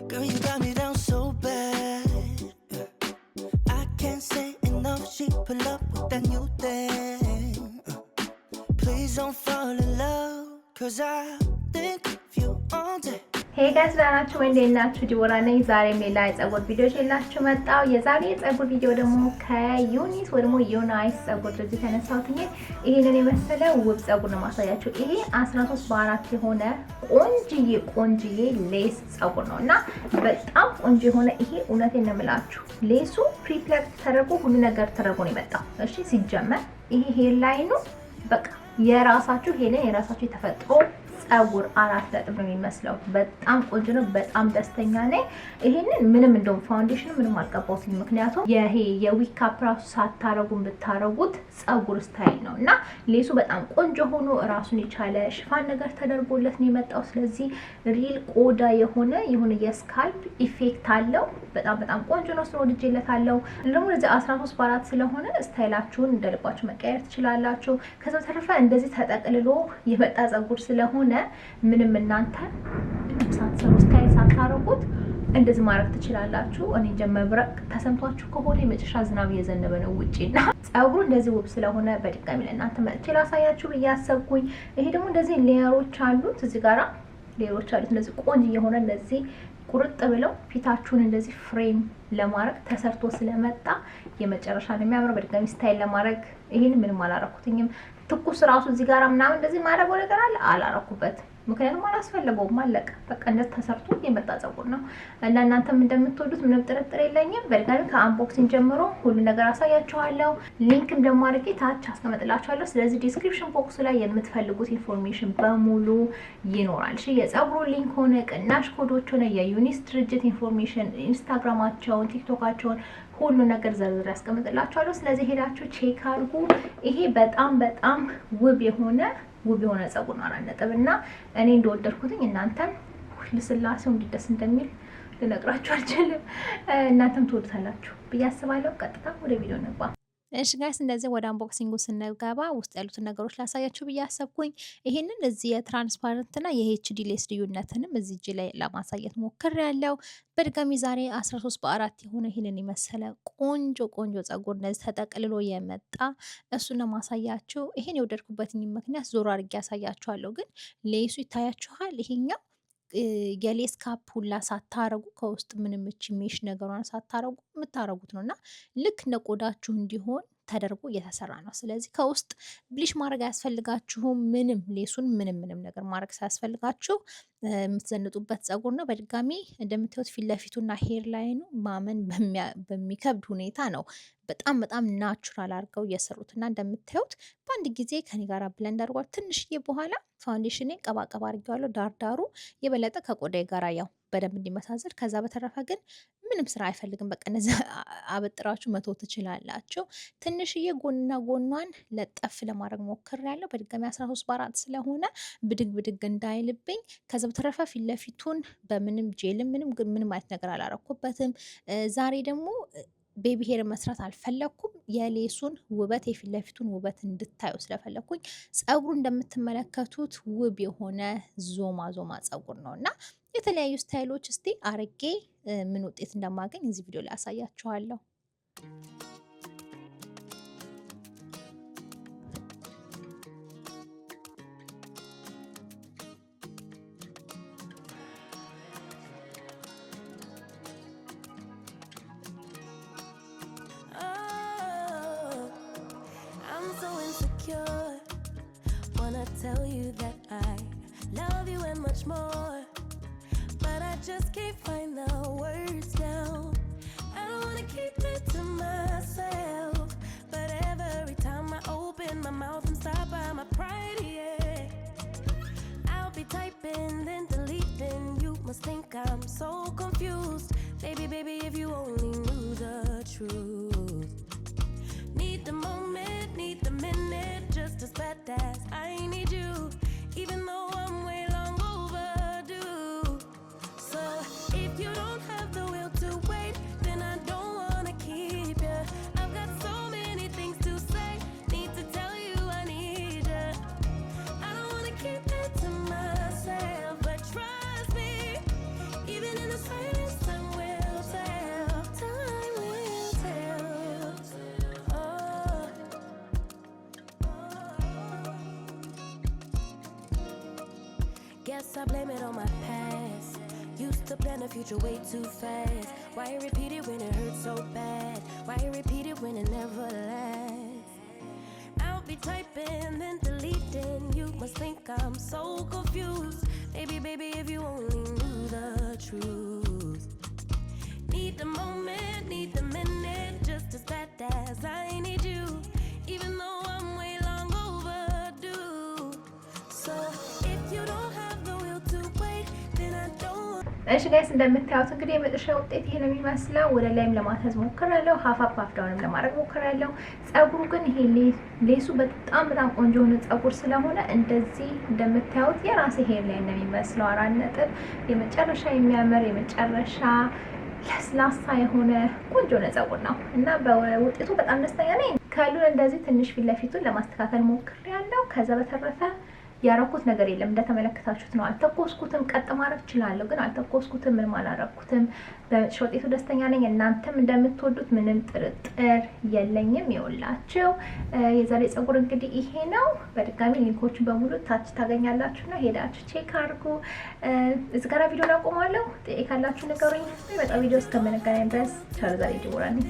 Girl, you got me down so bad. I can't say enough. She pull up with that new thing. Please don't fall in love, 'cause I think of you all day. ሄይ ጋይስ ዳናችሁ ወይ እንደናችሁ ዲቦራ ነኝ። ዛሬ ሌላ የፀጉር ቪዲዮ ይዤላችሁ መጣሁ። የዛሬ የፀጉር ቪዲዮ ደግሞ ከዩኒስ ወይ ደግሞ ዩናይስ ፀጉር ድርጅት የተነሳሁት ይሄንን የመሰለ ውብ ፀጉር ነው ማሳያችሁ። ይሄ 13 በ4 የሆነ ቆንጅዬ ሌስ ፀጉር ነውና በጣም ቆንጆ የሆነ ይሄ እውነቴን ነው የምላችሁ ሌሱ ፕሪፕለክ ተደርጎ ሁሉ ነገር ተደርጎ ነው የመጣው። እሺ ሲጀመር ይሄ ሄር ላይኑ በቃ የራሳችሁ የራሳችሁ ተፈጥሮ ፀጉር አራት ነጥብ ነው የሚመስለው። በጣም ቆንጆ ነው። በጣም ደስተኛ ነኝ። ይሄንን ምንም እንደውም ፋውንዴሽን ምንም አልቀባሁትም። ምክንያቱም ይሄ የዊክ አፕ ራሱ ሳታረጉም ብታረጉት ፀጉር ስታይል ነውና ሌሱ በጣም ቆንጆ ሆኖ ራሱን የቻለ ሽፋን ነገር ተደርጎለት ነው የመጣው። ስለዚህ ሪል ቆዳ የሆነ የስካልፕ ኢፌክት አለው። በጣም ቆንጆ ነው። ስለወድጄለታለሁ። ደግሞ ለዚህ 13 በ4 ስለሆነ ስታይላችሁን እንደልባችሁ መቀየር ትችላላችሁ። ከዛ ተረፈ እንደዚህ ተጠቅልሎ የመጣ ፀጉር ስለሆነ ምንም እናንተ ሳትሰሩ ስታይል ሳታረጉት እንደዚህ ማድረግ ትችላላችሁ። እኔ ጀመብረቅ ተሰምቷችሁ ከሆነ የመጨረሻ ዝናብ እየዘነበ ነው ውጪና ፀጉሩ እንደዚህ ውብ ስለሆነ በድጋሚ ለእናንተ መጥቼ ላሳያችሁ ብያሰብኩኝ። ይሄ ደግሞ እንደዚህ ሌየሮች አሉት። እዚህ ጋራ ሌየሮች አሉት። እንደዚህ ቆንጆ የሆነ እንደዚህ ቁርጥ ብለው ፊታችሁን እንደዚህ ፍሬም ለማድረግ ተሰርቶ ስለመጣ የመጨረሻ ነው የሚያምረው። በድጋሚ ስታይል ለማድረግ ይሄን ምንም አላረኩትኝም። ትኩስ ራሱ እዚህ ጋራ ምናምን እንደዚህ ማድረግ ነገር አላረኩበት። ምክንያቱም አላስፈልገውም። አለቀ በቃ እንደዚህ ተሰርቶ የመጣ ፀጉር ነው እና እናንተም እንደምትወዱት ምንም ጥርጥር የለኝም። በድጋሚ ከአንቦክሲንግ ጀምሮ ሁሉ ነገር አሳያችኋለሁ። ሊንክም ደግሞ አድርጌ ታች አስቀምጥላችኋለሁ። ስለዚህ ዲስክሪፕሽን ቦክስ ላይ የምትፈልጉት ኢንፎርሜሽን በሙሉ ይኖራል። እሺ የፀጉሩ ሊንክ ሆነ ቅናሽ ኮዶች ሆነ የዩኒስ ድርጅት ኢንፎርሜሽን ኢንስታግራማቸውን፣ ቲክቶካቸውን ሁሉ ነገር ዘርዝሬ አስቀምጥላችኋለሁ። ስለዚህ ሄዳችሁ ቼክ አድርጉ። ይሄ በጣም ውብ የሆነ ፀጉር ነው። አራት ነጥብ እና እኔ እንደወደድኩትኝ እናንተም ልስላሴው እንዲደስ እንደሚል ልነግራችሁ አልችልም። እናንተም ትወዱታላችሁ ብዬ አስባለሁ። ቀጥታ ወደ ቪዲዮ እንግባ። እሺ ጋይስ እንደዚህ ወደ አንቦክሲንጉ ስንገባ ውስጥ ያሉትን ነገሮች ላሳያችሁ ብዬ አሰብኩኝ። ይሄንን እዚህ የትራንስፓረንት እና የኤችዲ ሌስ ልዩነትንም እዚህ እጅ ላይ ለማሳየት ሞክሬያለሁ። በድጋሚ ዛሬ 13 በ4 የሆነ ይሄንን የመሰለ ቆንጆ ፀጉር እንደዚህ ተጠቅልሎ የመጣ እሱን ለማሳያችሁ። ይሄን የወደድኩበትኝ ምክንያት ዞሮ አድርጌ ያሳያችኋለሁ። ግን ሌሱ ይታያችኋል። ይሄኛው የሌስ ካፕ ሁላ ሳታረጉ ከውስጥ ምንም እቺ ሜሽ ነገሯን ሳታረጉ የምታረጉት ነውና ልክ እንደ ቆዳችሁ እንዲሆን ተደርጎ እየተሰራ ነው። ስለዚህ ከውስጥ ብሊሽ ማድረግ አያስፈልጋችሁም። ምንም ሌሱን ምንም ነገር ማድረግ ሳያስፈልጋችሁ የምትዘንጡበት ፀጉር ነው። በድጋሚ እንደምታዩት ፊት ለፊቱና ሄር ላይኑ ማመን በሚከብድ ሁኔታ ነው በጣም ናቹራል አድርገው እየሰሩትና እንደምታዩት በአንድ ጊዜ ከኔ ጋር ብለንድ አድርጓል። ትንሽዬ በኋላ ፋውንዴሽኔን ቀባቀባ አድርጌዋለሁ። ዳርዳሩ የበለጠ ከቆዳዬ ጋር ያው በደንብ እንዲመሳሰል። ከዛ በተረፈ ግን ምንም ስራ አይፈልግም። በቃ እነዚህ አበጥራችሁ መተው ትችላላችሁ። ትንሽዬ ጎንና ጎኗን ለጠፍ ለማድረግ ሞክሬያለሁ። በድጋሚ 13 በ4 ስለሆነ ብድግ እንዳይልብኝ። ከዛ በተረፈ ፊት ለፊቱን በምንም ጄልም ምንም አይነት ነገር አላረኩበትም። ዛሬ ደግሞ ቤቢ ሄር መስራት አልፈለኩም። የሌሱን ውበት የፊት ለፊቱን ውበት እንድታዩ ስለፈለኩኝ ፀጉሩ እንደምትመለከቱት ውብ የሆነ ዞማ ፀጉር ነውና የተለያዩ ስታይሎች እስቲ አርጌ ምን ውጤት እንደማገኝ እዚህ ቪዲዮ ላይ አሳያችኋለሁ። Tell you that I love you and much more, but I just can't find the words now. I don't wanna keep it to myself, but every time I open my mouth and stop by my pride, yeah. I'll be typing then deleting. You must think I'm so confused. Baby, if you only knew the truth. Need the moment, need the minute, just as bad as I need you, even though I'm way long overdue. So if you don't have the will to wait, then I don't wanna keep you. I've got so many things to say, need to tell you I need you. I don't wanna keep it to myself, but trust me, even in the silence I blame it on my past. Used to plan the future way too fast. Why repeat it when it hurts so bad? Why repeat it when it never lasts? I'll be typing then deleting. You must think I'm so confused. Baby, if you only knew the truth. Need the moment, need the minute, just as bad as I need you. Even though I'm way long overdue. So if you don't have the will to wait, then I don't. እሺ ጋይስ እንደምታዩት እንግዲህ የመጨረሻ ውጤት ይሄ ነው የሚመስለው። ወደ ላይም ለማተዝ ሞክራለሁ፣ ሀፍ ዳውንም ለማድረግ ሞክራለሁ። ጸጉሩ ግን ይሄ ሌሱ በጣም ቆንጆ ሆነ ጸጉር ስለሆነ እንደዚህ እንደምታዩት የራሴ ሄር ላይ ነው የሚመስለው። 4 ነጥብ የመጨረሻ የሚያምር የመጨረሻ ለስላሳ የሆነ ቆንጆ ጸጉር ነው እና በውጤቱ በጣም ደስተኛ ነኝ። ካሉን እንደዚህ ትንሽ ፊት ለፊቱን ለማስተካከል ሞክሬያለሁ። ከዛ በተረፈ ያረኩት ነገር የለም። እንደተመለከታችሁት ነው። አልተኮስኩትም። ቀጥ ማድረግ እችላለሁ ግን አልተኮስኩትም። ምንም አላረኩትም። በውጤቱ ደስተኛ ነኝ። እናንተም እንደምትወዱት ምንም ጥርጥር የለኝም። ይኸውላችሁ የዛሬ ጸጉር እንግዲህ ይሄ ነው። በድጋሚ ሊንኮቹን በሙሉ ታች ታገኛላችሁና ሄዳችሁ ቼክ አድርጉ። እዚህ ጋር ቪዲዮን አቆማለሁ። ጥያቄ ካላችሁ ንገሩኝ። በጣም ቪዲዮ እስከምንገናኝ ድረስ ቻው። ዛሬ ዲቦራ ነኝ።